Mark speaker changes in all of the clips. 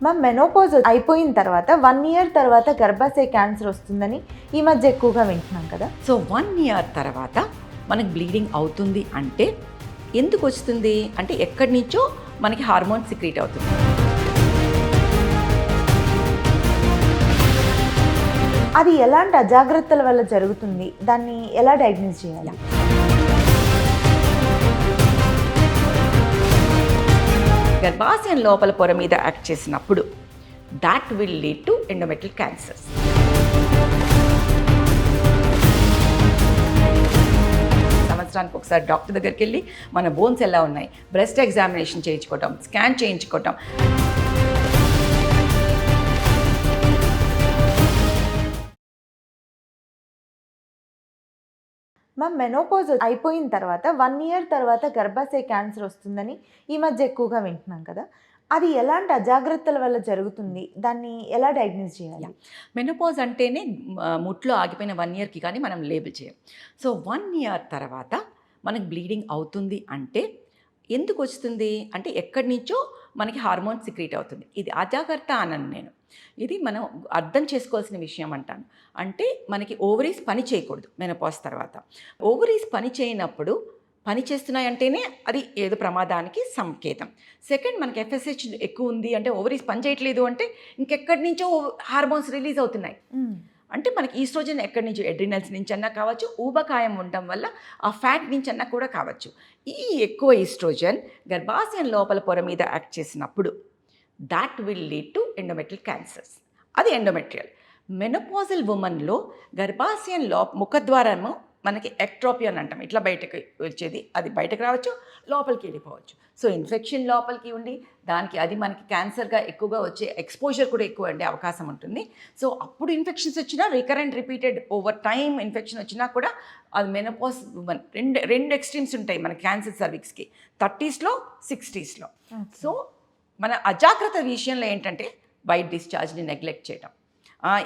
Speaker 1: Menopause అయిపోయిన తర్వాత 1 year తర్వాత గర్భాశయ క్యాన్సర్ వస్తుందని ఈ మధ్య ఎక్కువగా వింటున్నాం కదా.
Speaker 2: సో 1 ఇయర్ తర్వాత మనకు బ్లీడింగ్ అవుతుంది అంటే ఎందుకు వస్తుంది అంటే ఎక్కడి నుంచో మనకి హార్మోన్ సిక్రీట్ అవుతుంది.
Speaker 1: అది ఎలాంటి అజాగ్రత్తల వల్ల జరుగుతుంది, దాన్ని ఎలా డయాగ్నోస్ చేయాలి?
Speaker 2: గర్భాశయం లోపల పొర మీద యాక్ట్ చేసినప్పుడు that will lead to endometrial cancers. సంవత్సరానికి ఒకసారి డాక్టర్ దగ్గరికి వెళ్ళి మన బోన్స్ ఎలా ఉన్నాయి, బ్రెస్ట్ ఎగ్జామినేషన్ చేయించుకోవటం, స్కాన్ చేయించుకోవటం.
Speaker 1: మెనోపాజ్ అయిపోయిన తర్వాత 1 ఇయర్ తర్వాత గర్భాశయ క్యాన్సర్ వస్తుందని ఈ మధ్య ఎక్కువగా వింటున్నాం కదా. అది ఎలాంటి అజాగ్రత్తల వల్ల జరుగుతుంది, దాన్ని ఎలా డయాగ్నోస్ చేయాలి?
Speaker 2: మెనోపాజ్ అంటేనే ముట్లో ఆగిపోయిన 1 ఇయర్కి కానీ మనం లేబుల్ చేయం. సో 1 ఇయర్ తర్వాత మనకు బ్లీడింగ్ అవుతుంది అంటే ఎందుకు వస్తుంది అంటే ఎక్కడి నుంచో మనకి హార్మోన్ సిక్రీట్ అవుతుంది. ఇది అజాగ్రత్త అనను నేను, ఇది మనం అర్థం చేసుకోవాల్సిన విషయం అంటాను. అంటే మనకి ఓవరీస్ పని చేయకూడదు మెనోపాజ్ తర్వాత. ఓవరీస్ పని చేయనప్పుడు పని చేస్తున్నాయంటేనే అది ఏదో ప్రమాదానికి సంకేతం. సెకండ్, మనకి ఎఫ్ఎస్హెచ్ ఎక్కువ ఉంది అంటే ఓవరీస్ పని చేయట్లేదు అంటే ఇంకెక్కడి నుంచో హార్మోన్స్ రిలీజ్ అవుతున్నాయి. అంటే మనకి ఈస్ట్రోజన్ ఎక్కడి నుంచి, ఎడ్రినల్స్ నుంచి అన్నా కావచ్చు, ఊబకాయం ఉండడం వల్ల ఆ ఫ్యాట్ నుంచి అన్నా కూడా కావచ్చు. ఈ ఎక్కువ ఈస్ట్రోజన్ గర్భాశయం లోపల పొర మీద యాక్ట్ చేసినప్పుడు that will lead to endometrial cancers. అది ఎండోమెట్రియల్. మెనోపాజల్ ఉమెన్లో గర్భాశయం ముఖద్వారము మనకి ఎక్ట్రోపీ అని అంటాం, ఇట్లా బయటకు వచ్చేది, అది బయటకు రావచ్చు, లోపలికి వెళ్ళిపోవచ్చు. సో ఇన్ఫెక్షన్ లోపలికి ఉండి దానికి అది మనకి క్యాన్సర్గా ఎక్కువగా వచ్చే ఎక్స్పోజర్ కూడా ఎక్కువ ఉండే అవకాశం ఉంటుంది. సో అప్పుడు ఇన్ఫెక్షన్స్ వచ్చినా రిపీటెడ్ ఓవర్ టైం ఇన్ఫెక్షన్ వచ్చినా కూడా అది మెనోపాజ్ ఉమెన్ రెండు ఎక్స్ట్రీమ్స్ ఉంటాయి మన క్యాన్సర్ సర్విక్స్కి, 30sలో 60sలో. సో మన అజాగ్రత్త విషయంలో ఏంటంటే వైట్ డిశ్చార్జ్ని నెగ్లెక్ట్ చేయటం.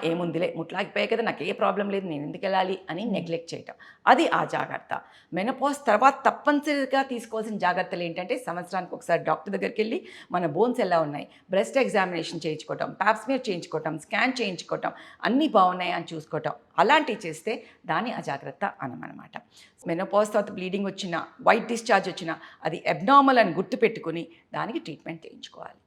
Speaker 2: ఏముందిలే, ముట్లాగిపోయాయి కదా, నాకు ఏ ప్రాబ్లం లేదు, నేను ఎందుకు వెళ్ళాలి అని నెగ్లెక్ట్ చేయటం, అది ఆ జాగ్రత్త. మెనోపాజ్ తర్వాత తప్పనిసరిగా తీసుకోవాల్సిన జాగ్రత్తలు ఏంటంటే సంవత్సరానికి ఒకసారి డాక్టర్ దగ్గరికి వెళ్ళి మన బోన్స్ ఎలా ఉన్నాయి, బ్రెస్ట్ ఎగ్జామినేషన్ చేయించుకోవటం, ప్యాప్స్మియర్ చేయించుకోవటం, స్కాన్ చేయించుకోవటం, అన్నీ బాగున్నాయి అని చూసుకోవటం. అలాంటివి చేస్తే దాని అజాగ్రత్త అనమాట. మెనోపాజ్ తర్వాత బ్లీడింగ్ వచ్చినా, వైట్ డిశ్చార్జ్ వచ్చినా అది అబ్నార్మల్ అని గుర్తుపెట్టుకుని దానికి ట్రీట్మెంట్ చేయించుకోవాలి.